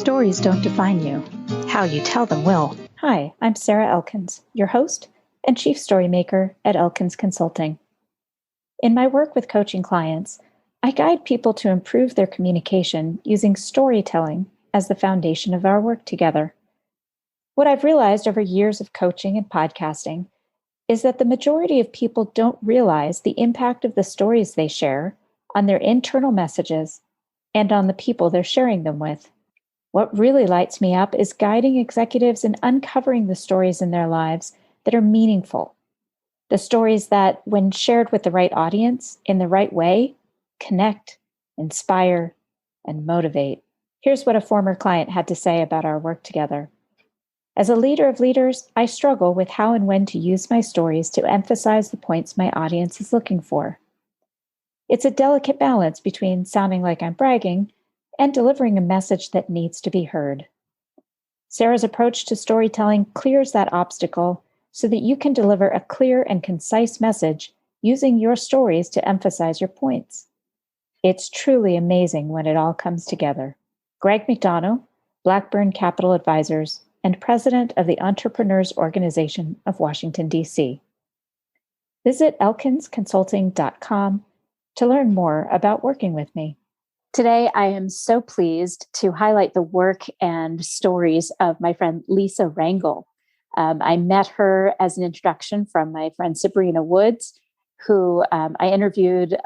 Stories don't define you. How you tell them will. Hi, I'm Sarah Elkins, your host and chief story maker at Elkins Consulting. In my work with coaching clients, I guide people to improve their communication using storytelling as the foundation of our work together. What I've realized over years of coaching and podcasting is that the majority of people don't realize the impact of the stories they share on their internal messages and on the people they're sharing them with. What really lights me up is guiding executives in uncovering the stories in their lives that are meaningful. The stories that, when shared with the right audience in the right way, connect, inspire, and motivate. Here's what a former client had to say about our work together. As a leader of leaders, I struggle with how and when to use my stories to emphasize the points my audience is looking for. It's a delicate balance between sounding like I'm bragging and delivering a message that needs to be heard. Sarah's approach to storytelling clears that obstacle so that you can deliver a clear and concise message using your stories to emphasize your points. It's truly amazing when it all comes together. Greg McDonough, Blackburn Capital Advisors, and president of the Entrepreneurs Organization of Washington, D.C. Visit elkinsconsulting.com to learn more about working with me. Today, I am so pleased to highlight the work and stories of my friend Lisa Rangel. I met her as an introduction from my friend Sabrina Woods, who I interviewed,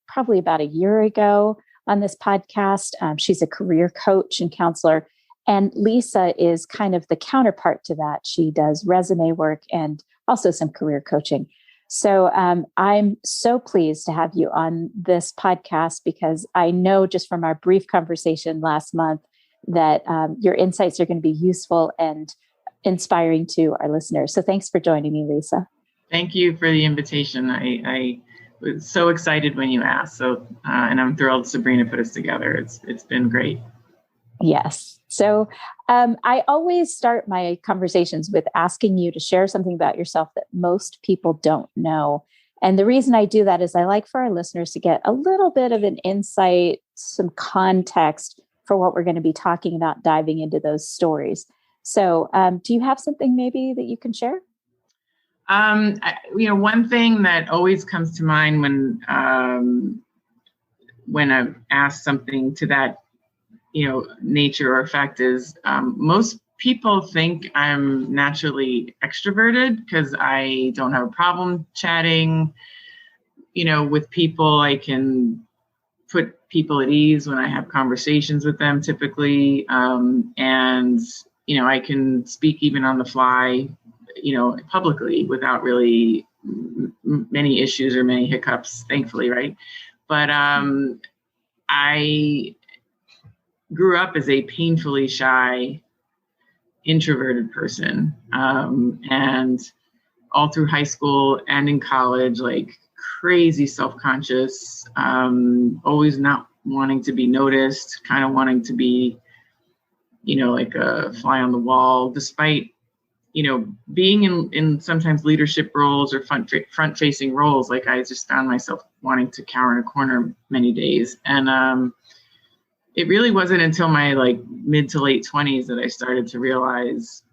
probably about a year ago on this podcast. She's a career coach and counselor, and Lisa is kind of the counterpart to that. She does resume work and also some career coaching. So I'm so pleased to have you on this podcast because I know just from our brief conversation last month that your insights are going to be useful and inspiring to our listeners. So thanks for joining me, Lisa. Thank you for the invitation. I was so excited when you asked. So, and I'm thrilled Sabrina put us together. It's been great. Yes. So I always start my conversations with asking you to share something about yourself that most people don't know. And the reason I do that is I like for our listeners to get a little bit of an insight, some context for what we're going to be talking about, diving into those stories. So do you have something maybe that you can share? One thing that always comes to mind when I've asked something to that nature or effect is most people think I'm naturally extroverted because I don't have a problem chatting, with people. I can put people at ease when I have conversations with them typically. And I can speak even on the fly, publicly without really many issues or many hiccups, thankfully, right? But I grew up as a painfully shy, introverted person. And all through high school and in college, like crazy self-conscious, always not wanting to be noticed, kind of wanting to be, like a fly on the wall, despite, being in sometimes leadership roles or front-facing roles. Like I just found myself wanting to cower in a corner many days. And it really wasn't until my mid to late 20s that I started to realize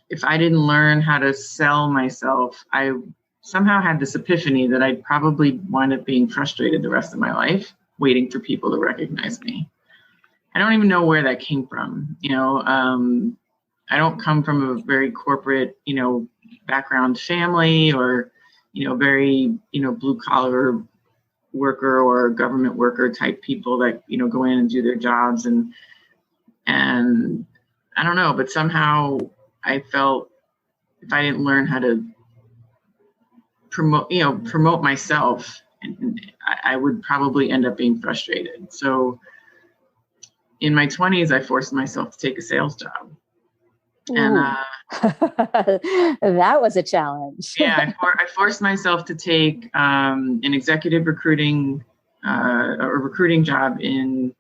if I didn't learn how to sell myself, I somehow had this epiphany that I'd probably wind up being frustrated the rest of my life, waiting for people to recognize me. I don't even know where that came from. I don't come from a very corporate, background family or, very, blue collar worker or government worker type people that, go in and do their jobs. And I don't know, but somehow I felt if I didn't learn how to promote myself, and I would probably end up being frustrated. So in my 20s, I forced myself to take a sales job. And that was a challenge. Yeah, I forced myself to take an executive recruiting job in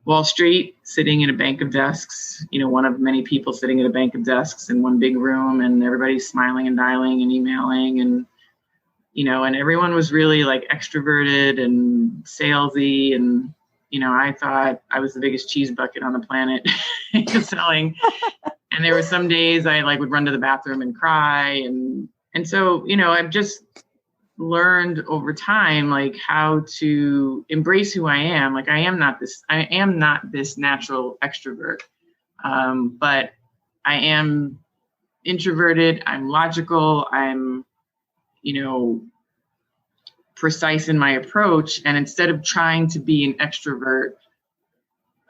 Wall Street, sitting in a bank of desks, one of many people sitting at a bank of desks in one big room, and everybody's smiling and dialing and emailing, and and everyone was really extroverted and salesy, and I thought I was the biggest cheese bucket on the planet selling. And there were some days I like would run to the bathroom and cry. And so, I've just learned over time, like how to embrace who I am. Like I am not this natural extrovert. But I am introverted. I'm logical. I'm, precise in my approach. And instead of trying to be an extrovert,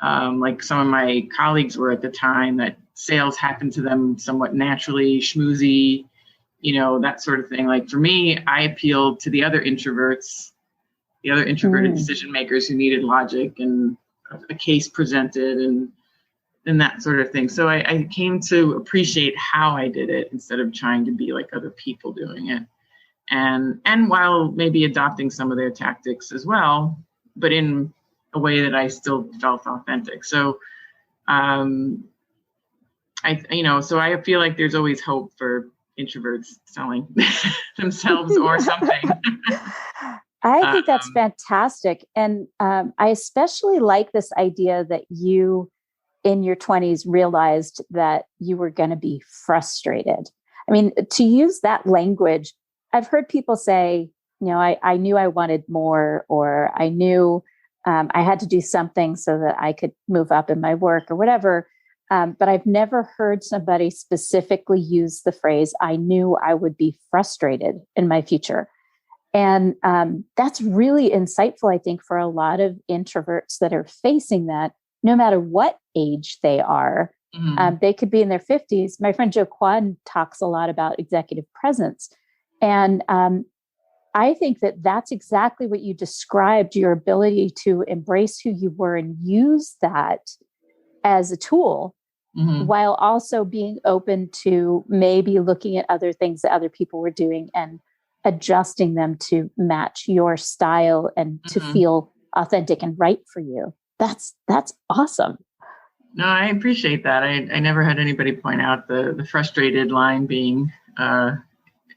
like some of my colleagues were at the time, that sales happened to them somewhat naturally, schmoozy, that sort of thing. Like for me, I appealed to the other introverts, the other introverted decision makers who needed logic and a case presented and that sort of thing. So I came to appreciate how I did it instead of trying to be like other people doing it. And while maybe adopting some of their tactics as well, but in a way that I still felt authentic. So, so I feel like there's always hope for introverts selling themselves or something. I think that's fantastic. And I especially like this idea that you, in your 20s, realized that you were going to be frustrated. I mean, to use that language, I've heard people say, I knew I wanted more, or I knew I had to do something so that I could move up in my work or whatever. But I've never heard somebody specifically use the phrase, I knew I would be frustrated in my future. And that's really insightful, I think, for a lot of introverts that are facing that, no matter what age they are. They could be in their 50s. My friend Joe Kwan talks a lot about executive presence. And I think that that's exactly what you described, your ability to embrace who you were and use that as a tool, while also being open to maybe looking at other things that other people were doing and adjusting them to match your style and to feel authentic and right for you. That's awesome. No, I appreciate that. I never had anybody point out the frustrated line being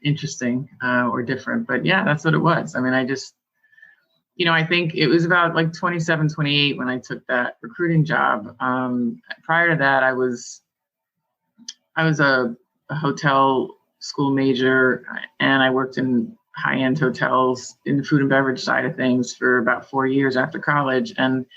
interesting or different, but yeah, that's what it was. I mean, I just, I think it was about like 27, 28 when I took that recruiting job. Prior to that, I was a hotel school major, and I worked in high-end hotels in the food and beverage side of things for about 4 years after college. And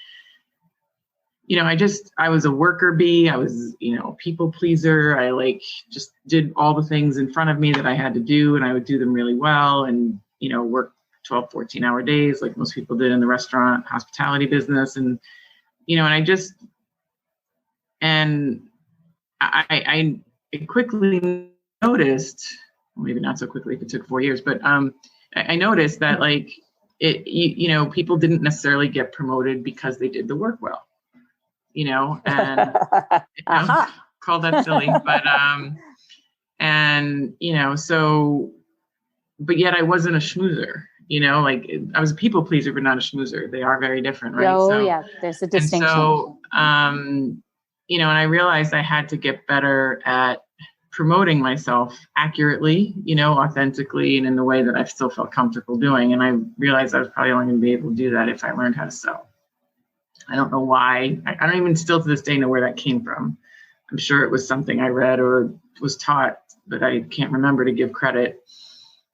I was a worker bee. I was, people pleaser. I just did all the things in front of me that I had to do, and I would do them really well, and, work 12, 14-hour days like most people did in the restaurant hospitality business. And, I quickly noticed, maybe not so quickly if it took 4 years, but I noticed that people didn't necessarily get promoted because they did the work well. And call that silly, but but yet I wasn't a schmoozer, I was a people pleaser, but not a schmoozer. They are very different, right? Oh, yeah, there's a distinction. And so, and I realized I had to get better at promoting myself accurately, authentically, and in the way that I still felt comfortable doing. And I realized I was probably only going to be able to do that if I learned how to sell. I don't know why. I don't even still to this day know where that came from. I'm sure it was something I read or was taught, but I can't remember to give credit.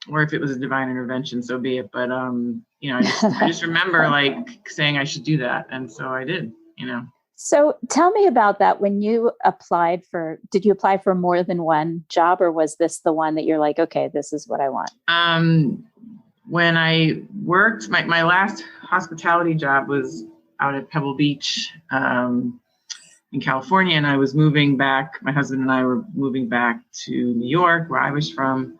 Or if it was a divine intervention, so be it. But I just remember saying I should do that, and so I did. So tell me about that. When you did you apply for more than one job, or was this the one that you're like, okay, this is what I want? When I worked, my last hospitality job was out at Pebble Beach in California, and I was moving back. My husband and I were moving back to New York, where I was from,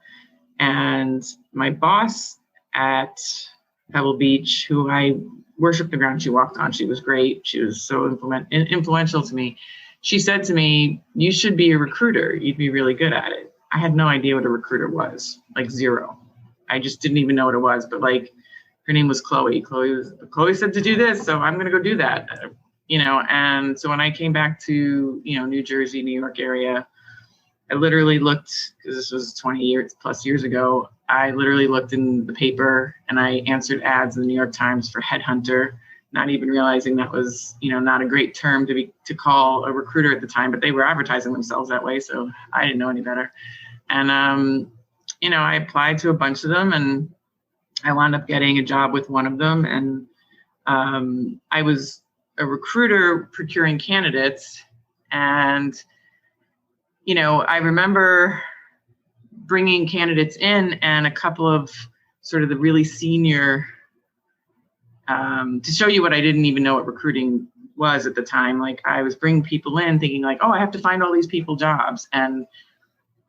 and my boss at Pebble Beach, who I worshiped the ground she walked on, she was great. She was so influential to me. She said to me, "You should be a recruiter. You'd be really good at it." I had no idea what a recruiter was, zero. I just didn't even know what it was, but her name was Chloe. Chloe said to do this, so I'm going to go do that, And so when I came back to, New Jersey, New York area, I literally looked, because this was 20 plus years ago, I literally looked in the paper and I answered ads in the New York Times for headhunter not even realizing that was, not a great term to call a recruiter at the time, but they were advertising themselves that way. So I didn't know any better. And, I applied to a bunch of them, and I wound up getting a job with one of them. And I was a recruiter procuring candidates. And, I remember bringing candidates in, and a couple of sort of the really senior, to show you what I didn't even know what recruiting was at the time. Like, I was bringing people in thinking like, oh, I have to find all these people jobs. And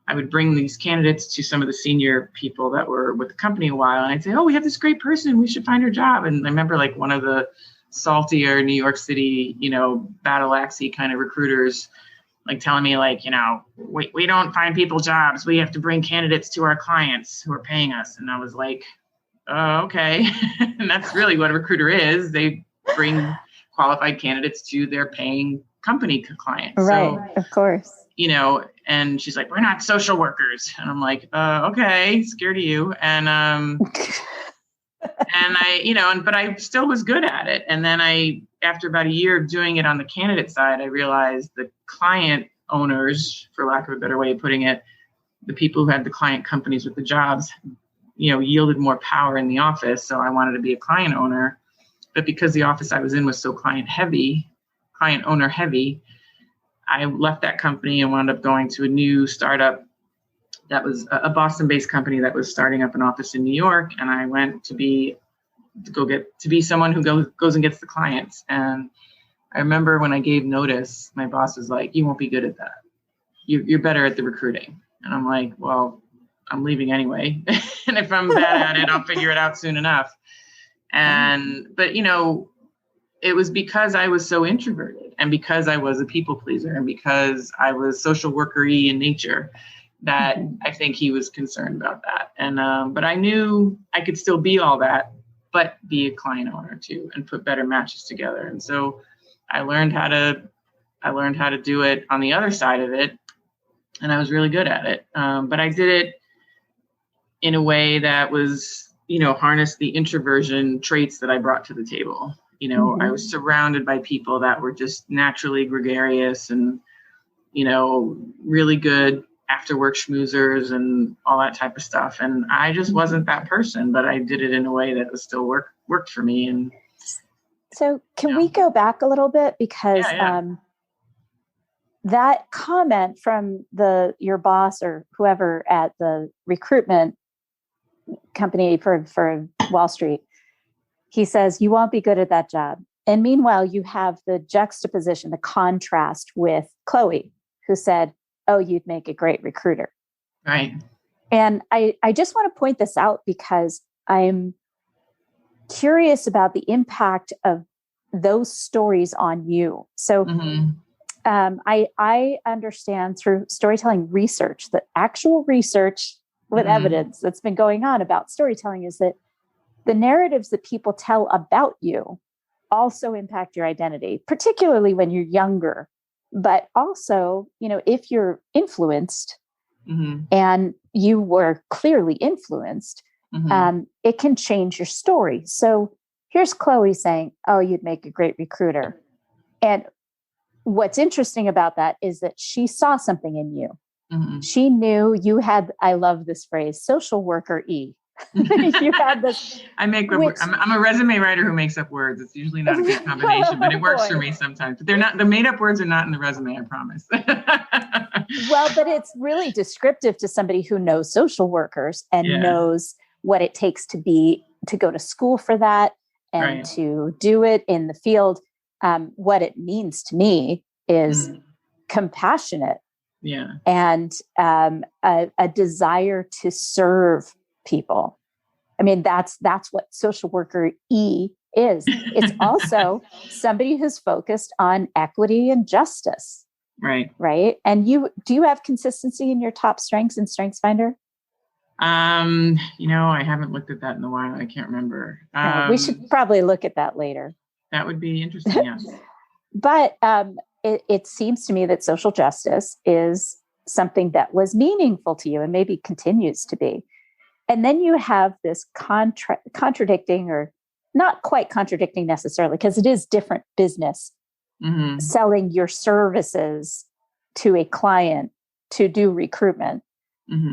I would bring these candidates to some of the senior people that were with the company a while. And I'd say, oh, we have this great person, we should find her job. And I remember like one of the saltier New York City, battle axey kind of recruiters, like telling me like, we don't find people jobs. We have to bring candidates to our clients who are paying us. And I was like, oh, okay. And that's really what a recruiter is. They bring qualified candidates to their paying company clients. Right, so, of course. And she's like, we're not social workers. And I'm like, okay, scared of you. And, but I still was good at it. And then after about a year of doing it on the candidate side, I realized the client owners, for lack of a better way of putting it, the people who had the client companies with the jobs, yielded more power in the office. So I wanted to be a client owner, but because the office I was in was so client owner heavy, I left that company and wound up going to a new startup that was a Boston-based company that was starting up an office in New York. And I went to be someone who goes and gets the clients. And I remember when I gave notice, my boss was like, you won't be good at that. You're better at the recruiting. And I'm like, well, I'm leaving anyway. And if I'm bad at it, I'll figure it out soon enough. But it was because I was so introverted, and because I was a people pleaser, and because I was social worker-y in nature, that I think he was concerned about that. And but I knew I could still be all that, but be a client owner too, and put better matches together. And so I learned how to do it on the other side of it, and I was really good at it. But I did it in a way that was, harnessed the introversion traits that I brought to the table. I was surrounded by people that were just naturally gregarious and, really good after work schmoozers and all that type of stuff. And I just wasn't that person, but I did it in a way that was still worked for me. And so can we go back a little bit? Because that comment from your boss or whoever at the recruitment company for Wall Street, he says, you won't be good at that job. And meanwhile, you have the juxtaposition, the contrast with Chloe, who said, oh, you'd make a great recruiter. Right. And I just want to point this out because I'm curious about the impact of those stories on you. So I understand through storytelling research, the actual research with evidence that's been going on about storytelling is that the narratives that people tell about you also impact your identity, particularly when you're younger. But also, if you're influenced and you were clearly influenced, it can change your story. So here's Chloe saying, oh, you'd make a great recruiter. And what's interesting about that is that she saw something in you. She knew you had, I love this phrase, social worker-y. You had this. I'm a resume writer who makes up words. It's usually not a good combination, but it works for me sometimes. But they're not, the made up words are not in the resume, I promise. Well, but it's really descriptive to somebody who knows social workers and knows what it takes to go to school for that and to do it in the field. What it means to me is compassionate. And a desire to serve people. I mean, that's what social worker E is. It's also somebody who's focused on equity and justice. Right. And do you have consistency in your top strengths in StrengthsFinder? I haven't looked at that in a while. I can't remember. We should probably look at that later. That would be interesting. Yes. But it seems to me that social justice is something that was meaningful to you and maybe continues to be. And then you have this contradicting or not quite contradicting necessarily, because it is different business, selling your services to a client to do recruitment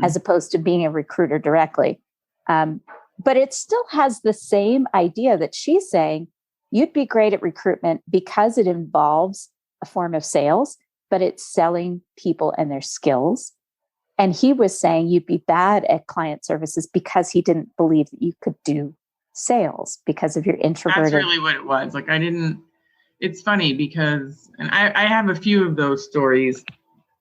as opposed to being a recruiter directly. But it still has the same idea that she's saying you'd be great at recruitment because it involves a form of sales, but it's selling people and their skills. And he was saying you'd be bad at client services because he didn't believe that you could do sales because of your introverted. That's really what it was. Like, it's funny because, and I have a few of those stories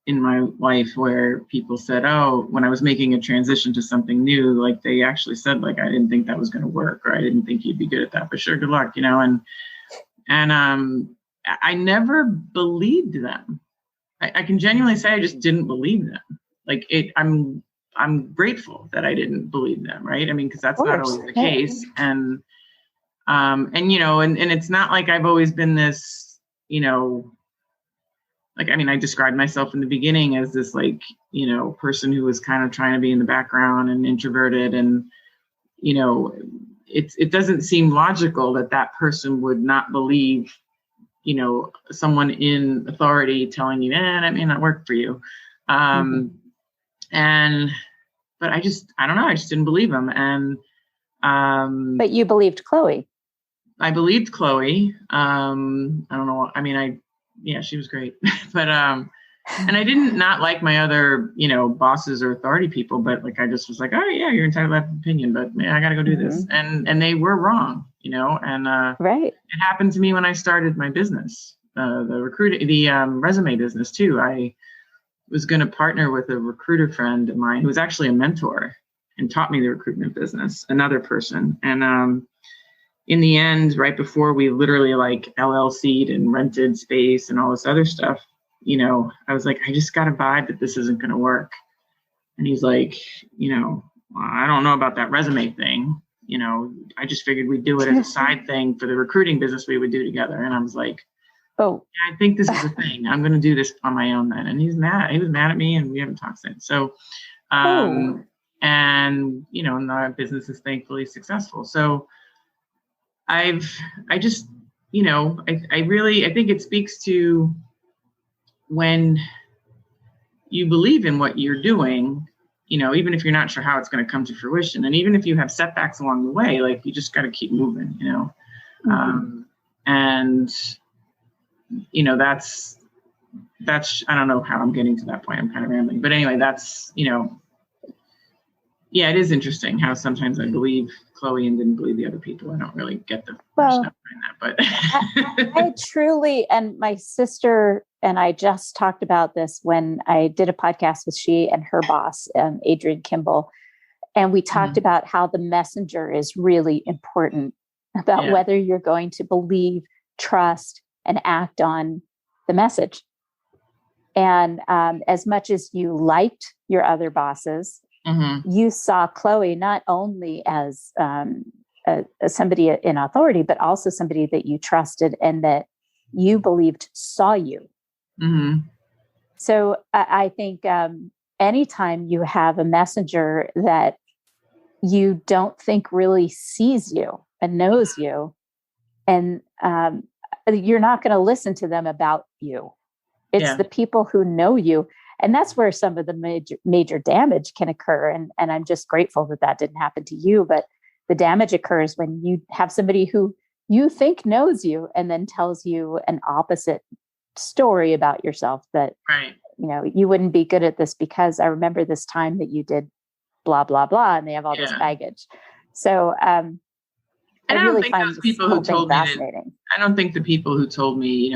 in my life where people said, oh, when I was making a transition to something new, like they actually said, like, I didn't think that was going to work, or I didn't think you'd be good at that, but sure, good luck, and I never believed them. I can genuinely say I just didn't believe them. Like I'm grateful that I didn't believe them, right? I mean, because that's not always the case. And it's not like I've always been this, I described myself in the beginning as this person who was kind of trying to be in the background and introverted. And, it doesn't seem logical that person would not believe, someone in authority telling you, that may not work for you. But I don't know. I just didn't believe him. And, but you believed Chloe. I believed Chloe. I don't know. She was great, but, and I didn't not like my other, bosses or authority people, but I just was like, oh yeah, you're entitled to have an opinion, but I got to go do this. And they were wrong, and, right. It happened to me when I started my business, the resume business too. I was going to partner with a recruiter friend of mine who was actually a mentor and taught me the recruitment business, another person. And, in the end, right before we literally LLC'd and rented space and all this other stuff, I was like, I just got a vibe that this isn't going to work. And he's like, I don't know about that resume thing. I just figured we'd do it as a side thing for the recruiting business we would do together. And I was like, oh, yeah, I think this is a thing. I'm going to do this on my own then. And he was mad at me, and we haven't talked since. So, and our business is thankfully successful. So I think it speaks to when you believe in what you're doing, even if you're not sure how it's going to come to fruition. And even if you have setbacks along the way, you just got to keep moving, that's, I don't know how I'm getting to that point. I'm kind of rambling, but anyway, that's, yeah, it is interesting how sometimes I believe Chloe and didn't believe the other people. I don't really get the behind that, but I truly, and my sister and I just talked about this when I did a podcast with she and her boss, Adrian Kimball. And we talked about how the messenger is really important, about whether you're going to believe, trust, and act on the message. And as much as you liked your other bosses, you saw Chloe not only as somebody in authority, but also somebody that you trusted and that you believed saw you. So I think anytime you have a messenger that you don't think really sees you and knows you, and you're not going to listen to them about you. It's the people who know you. And that's where some of the major damage can occur. And I'm just grateful that didn't happen to you. But the damage occurs when you have somebody who you think knows you and then tells you an opposite story about yourself, that, you wouldn't be good at this because I remember this time that you did blah, blah, blah. And they have all this baggage. So, and I don't think those people who told me I don't think the people who told me,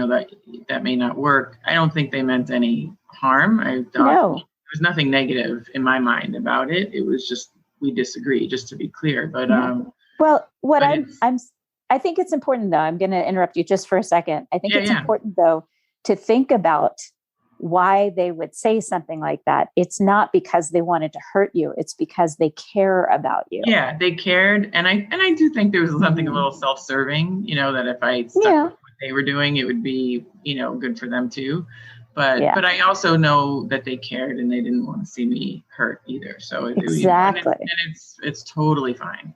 that may not work, I don't think they meant any harm. I thought there was nothing negative in my mind about it. It was just, we disagree, just to be clear. But, well, what I think it's important though, I'm going to interrupt you just for a second. I think it's important though, to think about why they would say something like that. It's not because they wanted to hurt you. It's because they care about you. Yeah, they cared. And I do think there was something a little self-serving, that if I stuck with what they were doing, it would be, good for them too. But I also know that they cared and they didn't want to see me hurt either. So exactly. And it's totally fine.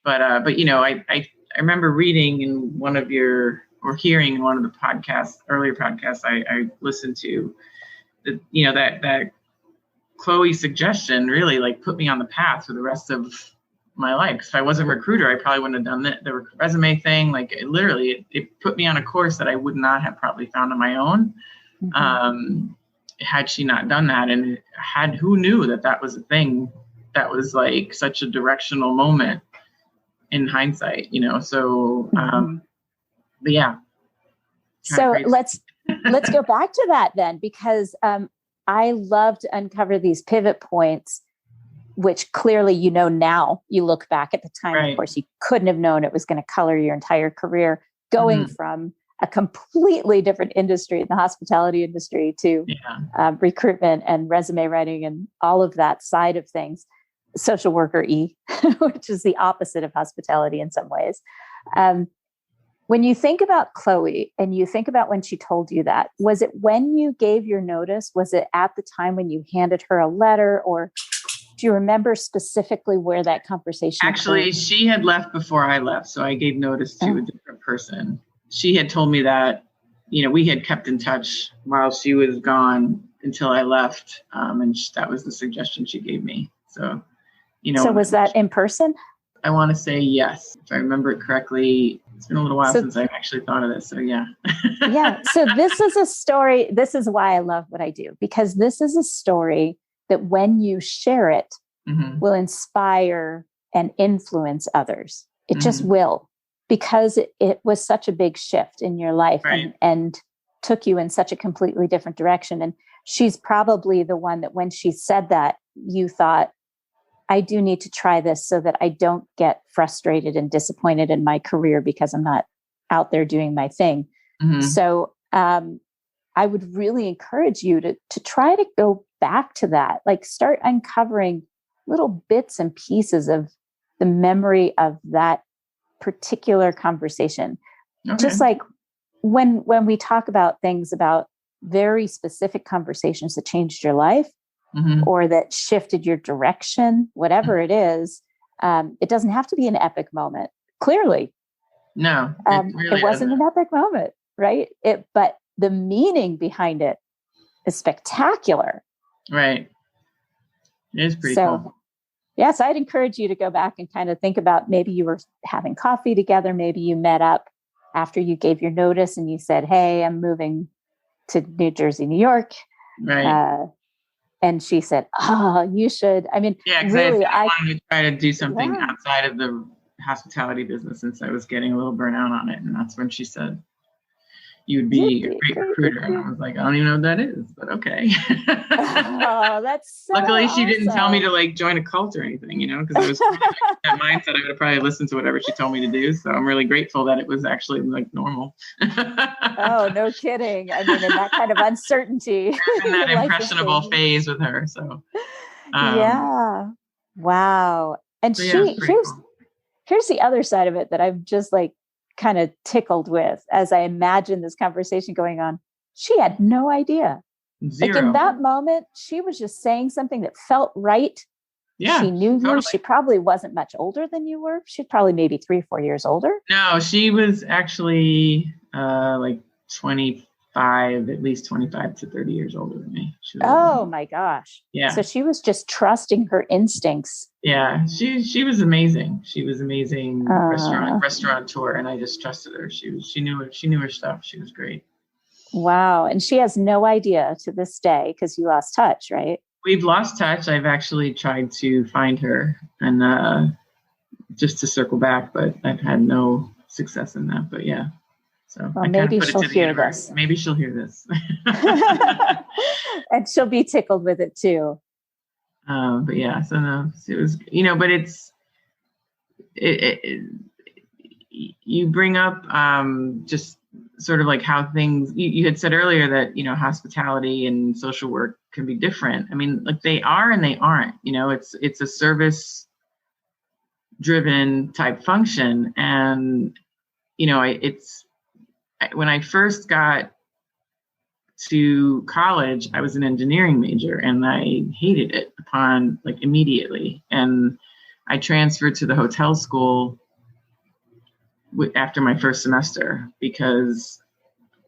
But, you know, I remember reading in one of your, or hearing in one of the podcasts, earlier podcasts I listened to, that, you know, that Chloe's suggestion really like put me on the path for the rest of my life. If I wasn't a recruiter, I probably wouldn't have done the resume thing. Like it put me on a course that I would not have probably found on my own. Had she not done that, and who knew that was a thing that was like such a directional moment in hindsight, you know? So, but yeah. So let's go back to that then, because I love to uncover these pivot points, which clearly, you know, now you look back at the time, right. Of course, you couldn't have known it was going to color your entire career, going from a completely different industry, the hospitality industry, to recruitment and resume writing and all of that side of things, social worker which is the opposite of hospitality in some ways. When you think about Chloe and you think about when she told you that, was it when you gave your notice? Was it at the time when you handed her a letter, or do you remember specifically where that conversation Actually, occurred? She had left before I left, so I gave notice to a different person. She had told me that, you know, we had kept in touch while she was gone until I left, and that was the suggestion she gave me. So, you know. So was that in person? I want to say yes, if I remember it correctly. It's been a little while since I've actually thought of this. So yeah. Yeah. So this is a story. This is why I love what I do, because this is a story that when you share it will inspire and influence others. It just will, because it was such a big shift in your life, and took you in such a completely different direction. And she's probably the one that when she said that, you thought, I do need to try this so that I don't get frustrated and disappointed in my career because I'm not out there doing my thing. So I would really encourage you to try to go back to that, like start uncovering little bits and pieces of the memory of that particular conversation. Okay. Just like when we talk about things, about very specific conversations that changed your life, or that shifted your direction, whatever it is, it doesn't have to be an epic moment. Clearly. No, it wasn't an epic moment, right? But the meaning behind it is spectacular. Right. It is pretty cool. Yes, I'd encourage you to go back and kind of think about, maybe you were having coffee together. Maybe you met up after you gave your notice and you said, hey, I'm moving to New Jersey, New York. Right. And she said, oh, you should. I mean, yeah, really, I wanted to try to do something outside of the hospitality business, since I was getting a little burnout on it. And that's when she said, you would be a great recruiter. And I was like, I don't even know what that is, but okay. Oh, that's so Luckily, she didn't tell me to like join a cult or anything, you know, because I was that mindset. I would have probably listened to whatever she told me to do. So I'm really grateful that it was actually like normal. Oh, no kidding. I mean, in that kind of uncertainty. In that impressionable phase with her. So yeah. Wow. And so, here's the other side of it that I'm just like kind of tickled with as I imagine this conversation going on. She had no idea. Zero. Like in that moment, she was just saying something that felt right. Yeah, she knew you. She probably wasn't much older than you were. She's probably maybe 3 or 4 years older. No, she was actually like 25, at least 25 to 30 years older than me. My gosh. Yeah. So she was just trusting her instincts. Yeah, she was amazing. She was amazing restaurateur, and I just trusted her. She knew her stuff. She was great. Wow. And she has no idea to this day, because you lost touch, right? We've lost touch. I've actually tried to find her and just to circle back, but I've had no success in that. But yeah. So well, maybe she'll hear this. Maybe she'll hear this. And she'll be tickled with it too. But yeah, so no, it was, you know, but you bring up just sort of like how things, you had said earlier that, you know, hospitality and social work can be different. I mean, like they are and they aren't, you know, it's a service driven type function. And, you know, when I first got to college, I was an engineering major and I hated it immediately. And I transferred to the hotel school after my first semester because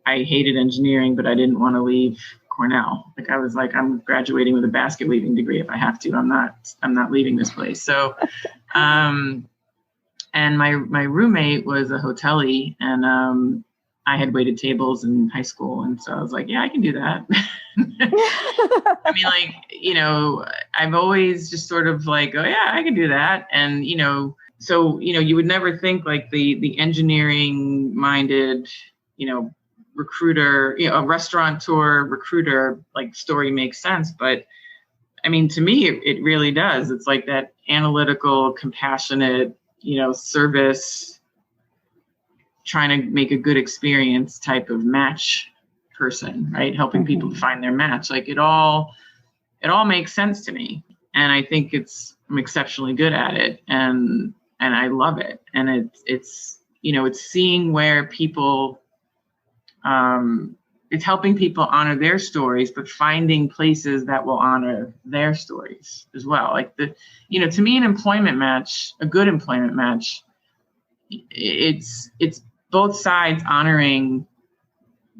I hated engineering, but I didn't want to leave Cornell. Like I was like, I'm graduating with a basket weaving degree if I have to. I'm not leaving this place. So, and my roommate was a hotelie, and I had waited tables in high school, and so I was like, yeah, I can do that. I mean, like, you know, I've always just sort of like, oh yeah, I can do that, and you know, so you know, you would never think like the engineering minded, you know, recruiter, you know, a restaurateur recruiter like story makes sense, but I mean, to me, it really does. It's like that analytical, compassionate, you know, service, trying to make a good experience type of match person, right? Helping people to find their match. Like it all makes sense to me. And I think I'm exceptionally good at it. And I love it. And it's, you know, it's seeing where people, it's helping people honor their stories, but finding places that will honor their stories as well. Like you know, to me, an employment match, a good employment match, it's both sides honoring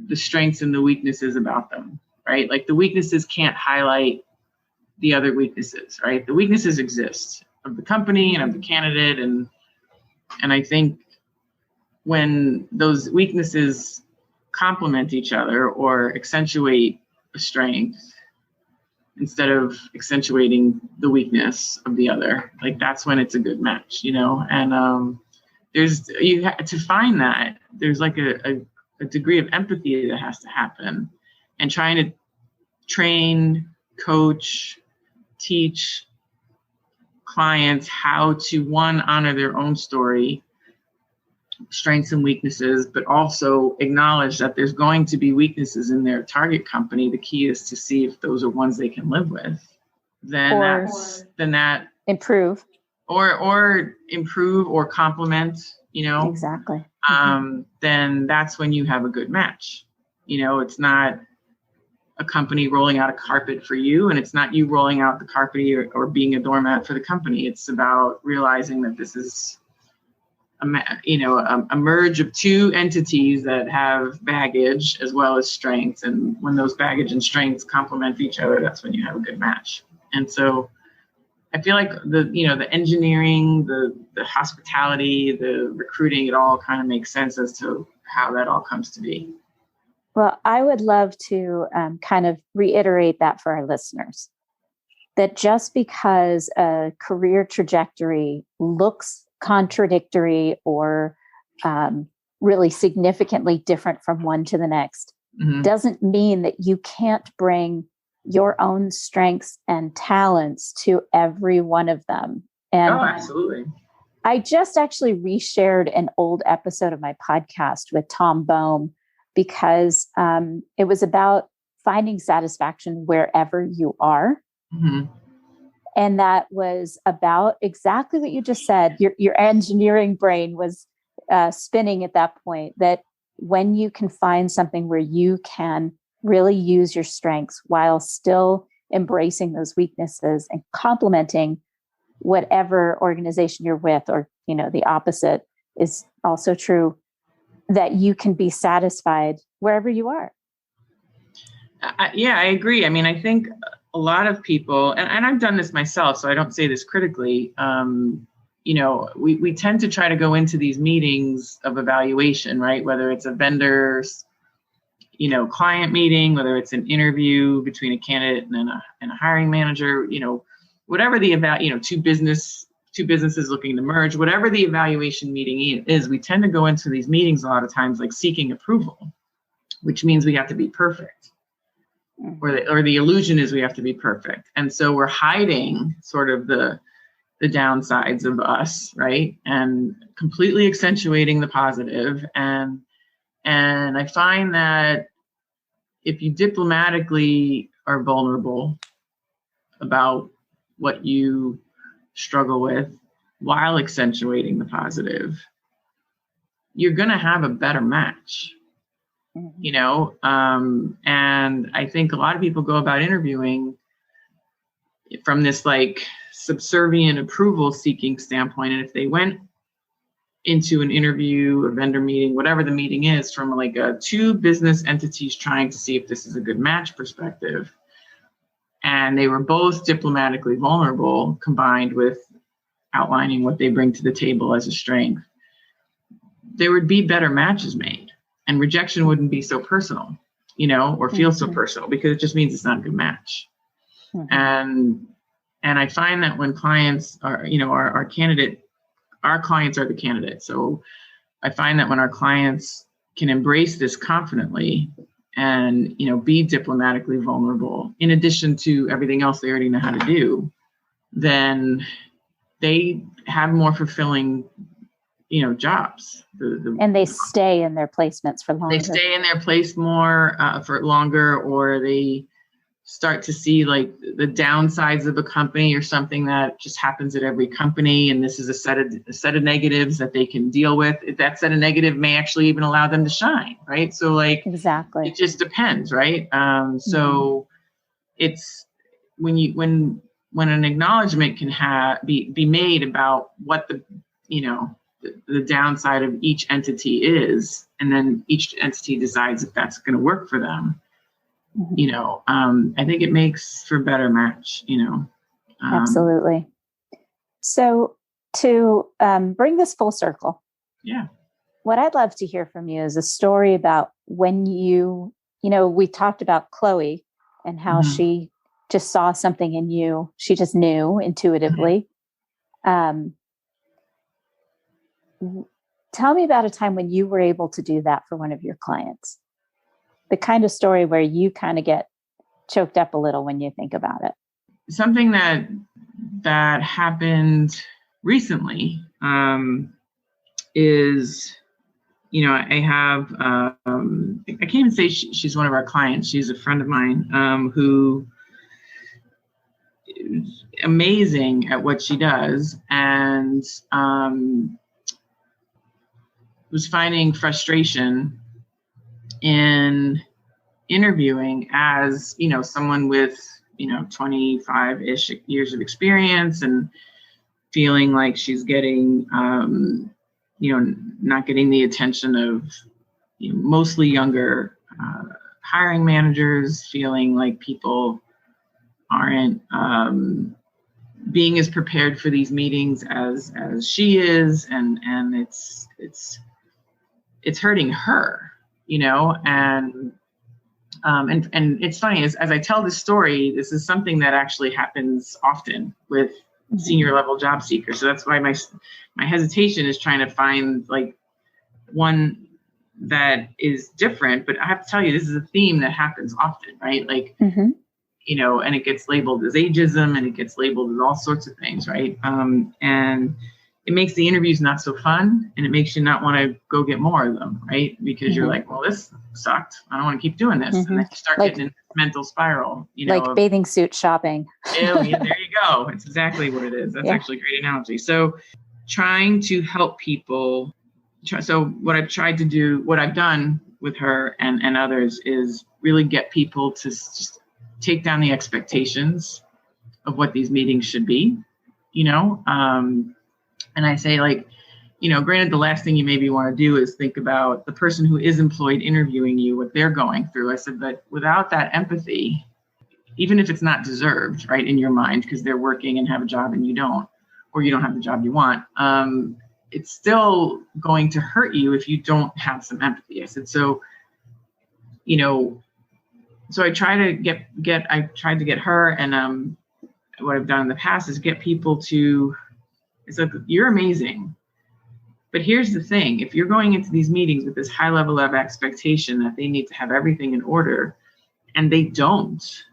the strengths and the weaknesses about them, right? Like the weaknesses can't highlight the other weaknesses, right? The weaknesses exist of the company and of the candidate. And I think when those weaknesses complement each other or accentuate a strength instead of accentuating the weakness of the other, like that's when it's a good match, you know? And you have to find that there's like a degree of empathy that has to happen, and trying to train, coach, teach clients how to honor their own story, strengths and weaknesses, but also acknowledge that there's going to be weaknesses in their target company. The key is to see if those are ones they can live with. Then improve or improve or complement, you know. Exactly. Then that's when you have a good match. You know, it's not a company rolling out a carpet for you, and it's not you rolling out the carpet or being a doormat for the company. It's about realizing that this is a merge of two entities that have baggage as well as strengths. And when those baggage and strengths complement each other, that's when you have a good match. And so I feel like the engineering, the hospitality, the recruiting, it all kind of makes sense as to how that all comes to be. Well, I would love to kind of reiterate that for our listeners, that just because a career trajectory looks contradictory or really significantly different from one to the next, doesn't mean that you can't bring your own strengths and talents to every one of them. And absolutely. I just actually reshared an old episode of my podcast with Tom Bohm because it was about finding satisfaction wherever you are. And that was about exactly what you just said. Your engineering brain was spinning at that point, that when you can find something where you can really use your strengths while still embracing those weaknesses and complementing whatever organization you're with, or, you know, the opposite is also true, that you can be satisfied wherever you are. I agree. I mean, I think a lot of people, and I've done this myself, so I don't say this critically, you know, we tend to try to go into these meetings of evaluation, right? Whether it's a vendor's, you know, client meeting, whether it's an interview between a candidate and a hiring manager, you know, whatever two businesses looking to merge, whatever the evaluation meeting is, we tend to go into these meetings a lot of times like seeking approval, which means we have to be perfect. Or the illusion is we have to be perfect. And so we're hiding sort of the downsides of us, right? And completely accentuating the positive. And I find that if you diplomatically are vulnerable about what you struggle with while accentuating the positive, you're going to have a better match. You know, and I think a lot of people go about interviewing from this like subservient approval seeking standpoint. And if they went into an interview, a vendor meeting, whatever the meeting is, from like two business entities trying to see if this is a good match perspective, and they were both diplomatically vulnerable, combined with outlining what they bring to the table as a strength, there would be better matches made, and rejection wouldn't be so personal, or feel so personal, because it just means it's not a good match. And I find that when clients are, our clients are the candidate. So I find that when our clients can embrace this confidently and, be diplomatically vulnerable, in addition to everything else they already know how to do, then they have more fulfilling, jobs. And they stay in their placements for longer. They stay in their place more for longer, or they start to see like the downsides of a company, or something that just happens at every company. And this is a set of negatives that they can deal with. That set of negative may actually even allow them to shine. Right. So like, exactly. It just depends. Right. So it's when an acknowledgement can be made about what the downside of each entity is, and then each entity decides if that's going to work for them. I think it makes for a better match, Absolutely. So to bring this full circle, what I'd love to hear from you is a story about when we talked about Chloe and how she just saw something in you. She just knew intuitively. Tell me about a time when you were able to do that for one of your clients. The kind of story where you kind of get choked up a little when you think about it. Something that happened recently is, I have, I can't even say she's one of our clients. She's a friend of mine who is amazing at what she does, and was finding frustration in interviewing as, someone with, 25-ish years of experience, and feeling like she's getting, not getting the attention of mostly younger hiring managers, feeling like people aren't being as prepared for these meetings as she is, and it's hurting her, and it's funny, as I tell this story, this is something that actually happens often with senior level job seekers. So that's why my hesitation is trying to find like one that is different. But I have to tell you, this is a theme that happens often, right? Like, and it gets labeled as ageism, and it gets labeled as all sorts of things, right? And it makes the interviews not so fun, and it makes you not want to go get more of them, right? Because you're like, well, this sucked. I don't want to keep doing this. And then you start getting in this mental spiral, like bathing suit shopping. Yeah, there you go. It's exactly what it is. That's actually a great analogy. So trying to help people. So what I've done with her and others is really get people to just take down the expectations of what these meetings should be, and I say, like, granted, the last thing you maybe want to do is think about the person who is employed interviewing you, what they're going through. I said, but without that empathy, even if it's not deserved, right, in your mind, because they're working and have a job and you don't, or you don't have the job you want, it's still going to hurt you if you don't have some empathy. I said, so I try to get her, and what I've done in the past is get people to, it's like, you're amazing. But here's the thing, if you're going into these meetings with this high level of expectation that they need to have everything in order, and they don't,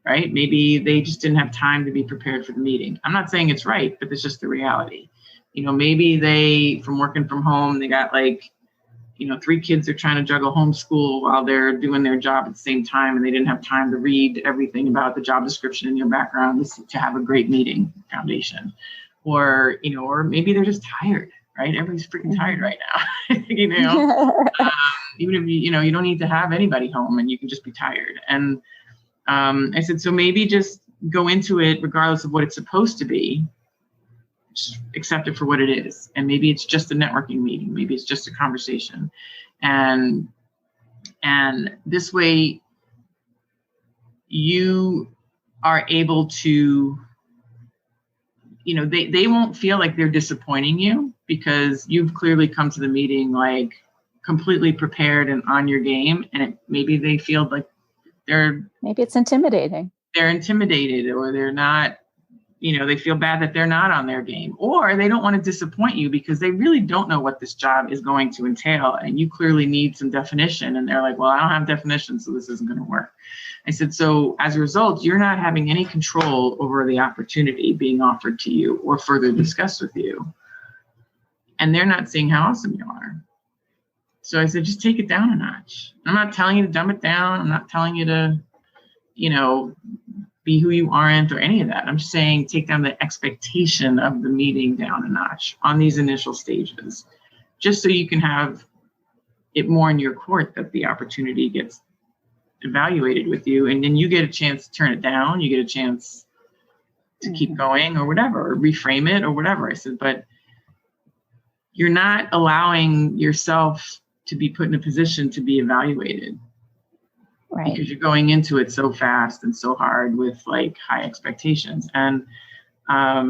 right? Maybe they just didn't have time to be prepared for the meeting. I'm not saying it's right, but it's just the reality. Maybe they, from working from home, they got like, 3 kids are trying to juggle homeschool while they're doing their job at the same time, and they didn't have time to read everything about the job description in your background to have a great meeting foundation. Or, or maybe they're just tired, right? Everybody's freaking tired right now, even if you don't need to have anybody home, and you can just be tired. And I said, so maybe just go into it regardless of what it's supposed to be. Just accept it for what it is. And maybe it's just a networking meeting. Maybe it's just a conversation. And this way you are able to, they won't feel like they're disappointing you because you've clearly come to the meeting like completely prepared and on your game. And maybe they feel like maybe it's intimidating. They're intimidated, or they're not, they feel bad that they're not on their game, or they don't want to disappoint you because they really don't know what this job is going to entail. And you clearly need some definition. And they're like, well, I don't have definition, so this isn't going to work. I said, so as a result, you're not having any control over the opportunity being offered to you or further discussed with you. And they're not seeing how awesome you are. So I said, just take it down a notch. I'm not telling you to dumb it down. I'm not telling you to, be who you aren't or any of that. I'm just saying take down the expectation of the meeting down a notch on these initial stages, just so you can have it more in your court that the opportunity gets evaluated with you. And then you get a chance to turn it down. You get a chance to keep going or whatever, or reframe it or whatever. I said, but you're not allowing yourself to be put in a position to be evaluated. Right. Because you're going into it so fast and so hard with like high expectations. And, I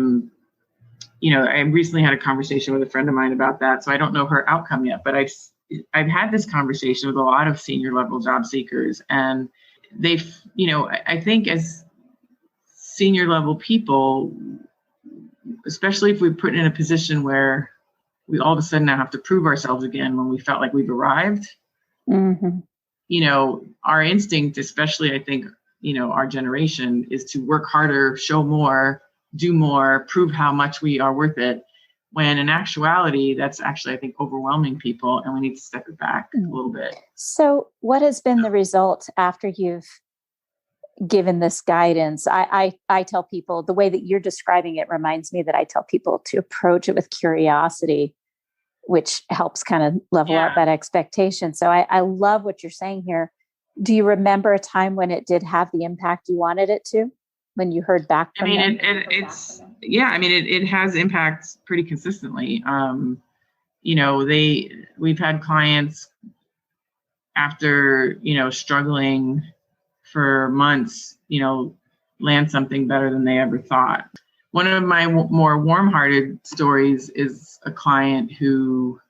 recently had a conversation with a friend of mine about that. So I don't know her outcome yet, but I've had this conversation with a lot of senior level job seekers, and they've, I think as senior level people, especially if we're put in a position where we all of a sudden now have to prove ourselves again when we felt like we've arrived. Mm-hmm. Our instinct, especially I think, our generation, is to work harder, show more, do more, prove how much we are worth it. When in actuality, that's actually, I think, overwhelming people, and we need to step it back a little bit. So what has been the result after you've given this guidance? I tell people the way that you're describing it reminds me that I tell people to approach it with curiosity, which helps kind of level out that expectation. So I love what you're saying here. Do you remember a time when it did have the impact you wanted it to, when you heard back from them? It has impact pretty consistently. We've had clients after, struggling for months, land something better than they ever thought. One of my more warm-hearted stories is a client who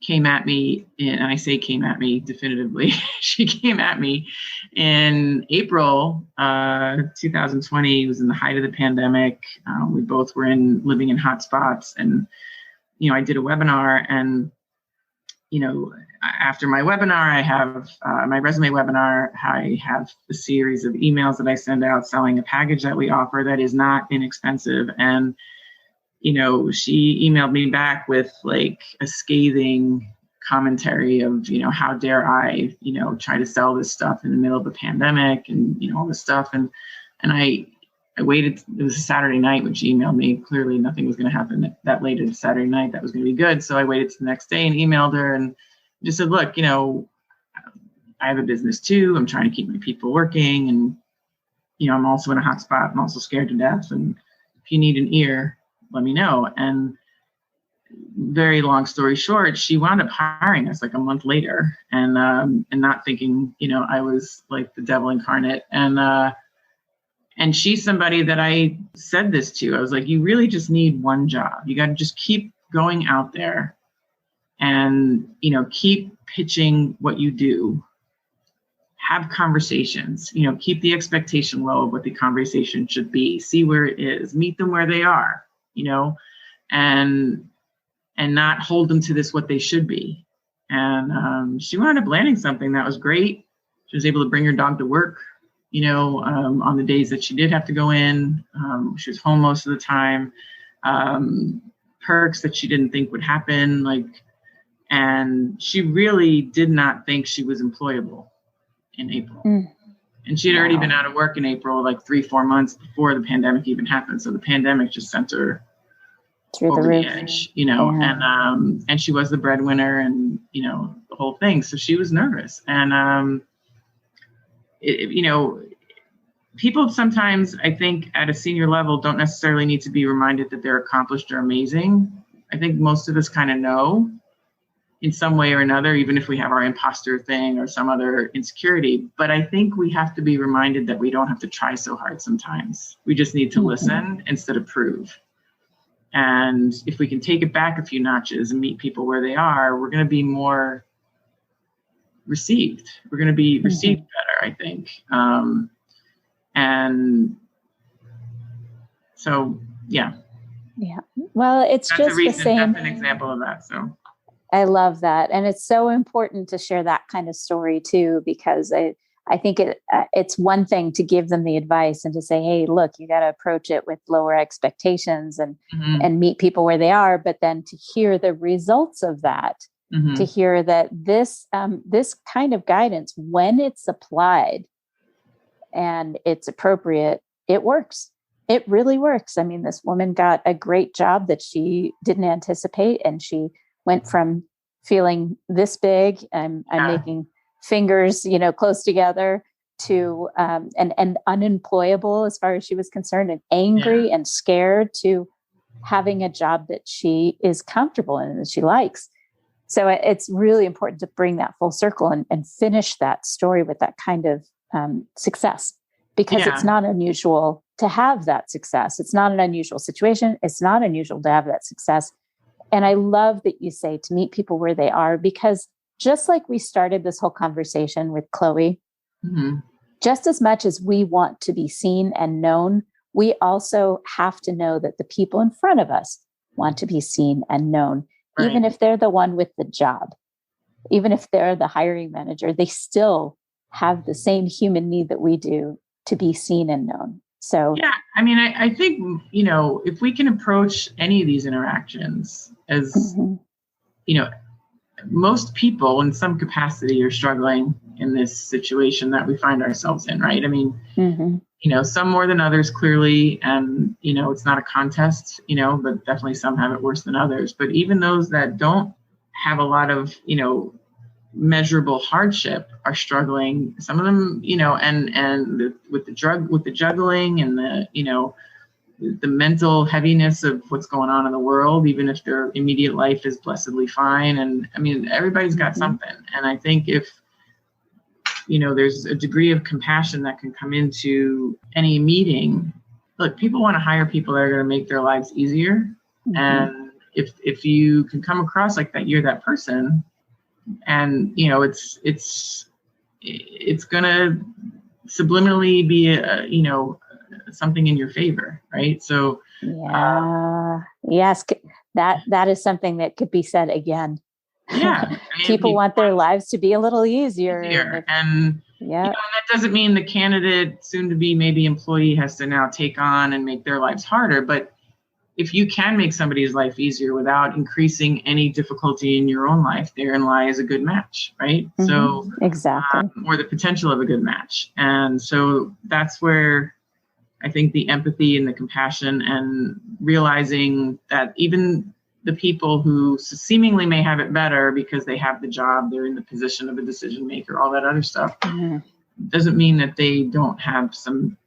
came at me, and I say came at me definitively. She came at me in April 2020. It was in the height of the pandemic. We both were living in hot spots, and I did a webinar, and after my webinar, I have my resume webinar. I have a series of emails that I send out selling a package that we offer that is not inexpensive. And, she emailed me back with like a scathing commentary of, how dare I, try to sell this stuff in the middle of a pandemic and, all this stuff. And I waited. It was a Saturday night when she emailed me. Clearly nothing was going to happen that late at a Saturday night that was going to be good. So I waited to the next day and emailed her and just said, look, I have a business too. I'm trying to keep my people working, and, I'm also in a hot spot. I'm also scared to death. And if you need an ear, let me know. And very long story short, she wound up hiring us like a month later, and not thinking, I was like the devil incarnate. And she's somebody that I said this to. I was like, you really just need one job. You got to just keep going out there and, keep pitching what you do. Have conversations, keep the expectation low of what the conversation should be. See where it is. Meet them where they are, and not hold them to this what they should be. And she wound up landing something that was great. She was able to bring her dog to work, on the days that she did have to go in. She was home most of the time. Perks that she didn't think would happen, and she really did not think she was employable in April. And she had already been out of work in April, 3-4 months before the pandemic even happened. So the pandemic just sent her over the edge, and she was the breadwinner and, the whole thing. So she was nervous. And, people sometimes, I think, at a senior level don't necessarily need to be reminded that they're accomplished or amazing. I think most of us kind of know in some way or another, even if we have our imposter thing or some other insecurity. But I think we have to be reminded that we don't have to try so hard sometimes. We just need to listen instead of prove. And if we can take it back a few notches and meet people where they are, we're going to be more received. We're going to be received better, I think. And so, yeah. Yeah. Well, it's That's just the same. That's an example of that. So I love that. And it's so important to share that kind of story too, because I think it's one thing to give them the advice and to say, hey, look, you got to approach it with lower expectations and meet people where they are. But then to hear the results of that, to hear that this kind of guidance, when it's applied and it's appropriate, it works. It really works. I mean, this woman got a great job that she didn't anticipate, and she went from feeling this big, I'm making fingers, close together, to and unemployable as far as she was concerned, and angry and scared, to having a job that she is comfortable in and that she likes. So it's really important to bring that full circle and finish that story with that kind of success, because it's not unusual to have that success. It's not an unusual situation. It's not unusual to have that success. And I love that you say to meet people where they are, because just like we started this whole conversation with Chloe, just as much as we want to be seen and known, we also have to know that the people in front of us want to be seen and known, even if they're the one with the job, even if they're the hiring manager, they still have the same human need that we do to be seen and known. So, yeah, I mean, I think, if we can approach any of these interactions as, most people in some capacity are struggling in this situation that we find ourselves in, right? I mean, some more than others, clearly, and, it's not a contest, but definitely some have it worse than others. But even those that don't have a lot of, measurable hardship are struggling. Some of them, with the juggling and the mental heaviness of what's going on in the world, even if their immediate life is blessedly fine. And I mean, everybody's got something. And I think if, there's a degree of compassion that can come into any meeting. Look, people want to hire people that are going to make their lives easier. And if you can come across like that, you're that person. And, it's going to subliminally be, something in your favor. Right. So, yes, that is something that could be said again. Yeah. I mean, people want their lives to be a little easier. And that doesn't mean the candidate, soon to be maybe employee, has to now take on and make their lives harder. But if you can make somebody's life easier without increasing any difficulty in your own life, therein lies a good match, right? So exactly, or the potential of a good match. And so that's where I think the empathy and the compassion, and realizing that even the people who seemingly may have it better because they have the job, they're in the position of a decision maker, all that other stuff, doesn't mean that they don't have some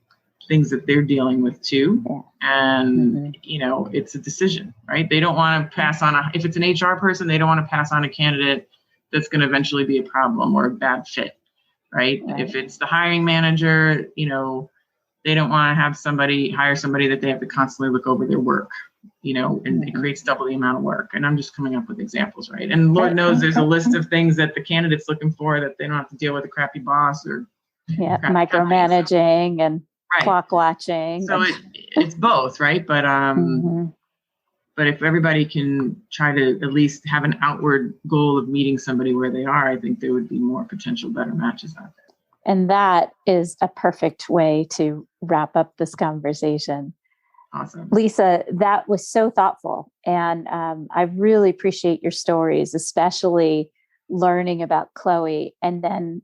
things that they're dealing with too. And, it's a decision, right? They don't want to pass on if it's an HR person, they don't want to pass on a candidate that's going to eventually be a problem or a bad fit, right? If it's the hiring manager, they don't want to have hire somebody that they have to constantly look over their work, and it creates double the amount of work. And I'm just coming up with examples, right? And Lord knows there's a list of things that the candidate's looking for that they don't have to deal with a crappy boss or micromanaging and clock watching. So it's both, right? But but if everybody can try to at least have an outward goal of meeting somebody where they are, I think there would be more potential better matches out there. And that is a perfect way to wrap up this conversation. Awesome. Lisa, that was so thoughtful. And I really appreciate your stories, especially learning about Chloe, and then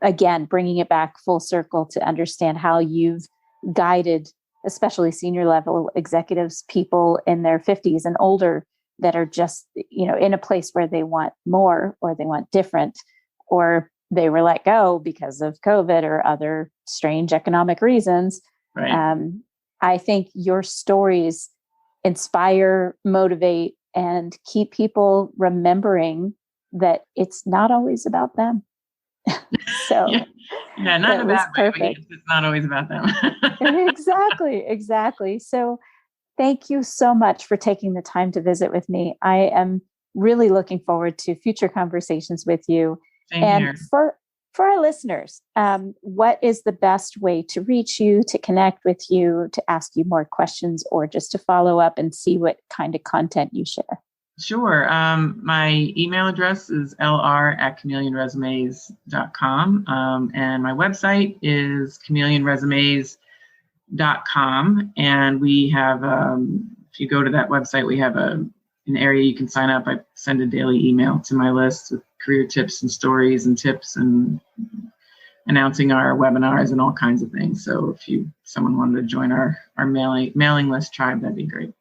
again, bringing it back full circle to understand how you've guided, especially senior level executives, people in their 50s and older that are just, in a place where they want more, or they want different, or they were let go because of COVID or other strange economic reasons. Right. I think your stories inspire, motivate, and keep people remembering that it's not always about them. So yeah, not in a bad way, but it's not always about them. Exactly. So thank you so much for taking the time to visit with me. I am really looking forward to future conversations with you. Same and here. For our listeners, what is the best way to reach you, to connect with you, to ask you more questions, or just to follow up and see what kind of content you share? Sure. My email address is lr@chameleonresumes.com. And my website is chameleonresumes.com. And we have, if you go to that website, we have an area you can sign up. I send a daily email to my list with career tips and stories and tips and announcing our webinars and all kinds of things. So if someone wanted to join our mailing list tribe, that'd be great.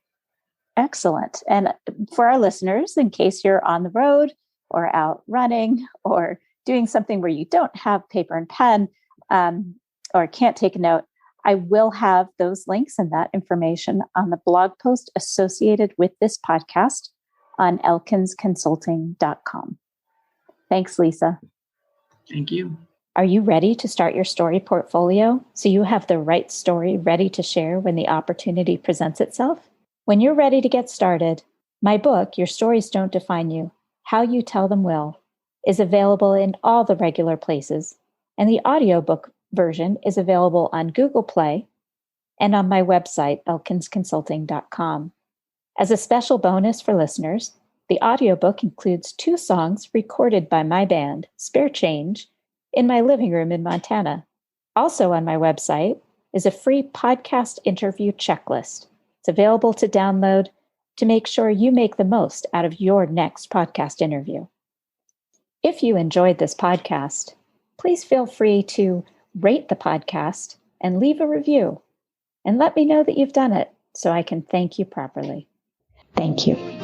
Excellent. And for our listeners, in case you're on the road or out running or doing something where you don't have paper and pen or can't take a note, I will have those links and that information on the blog post associated with this podcast on elkinsconsulting.com. Thanks, Lisa. Thank you. Are you ready to start your story portfolio so you have the right story ready to share when the opportunity presents itself? When you're ready to get started, my book, Your Stories Don't Define You, How You Tell Them Will, is available in all the regular places, and the audiobook version is available on Google Play and on my website, elkinsconsulting.com. As a special bonus for listeners, the audiobook includes 2 songs recorded by my band, Spare Change, in my living room in Montana. Also on my website is a free podcast interview checklist. It's available to download to make sure you make the most out of your next podcast interview. If you enjoyed this podcast, please feel free to rate the podcast and leave a review. And let me know that you've done it so I can thank you properly. Thank you.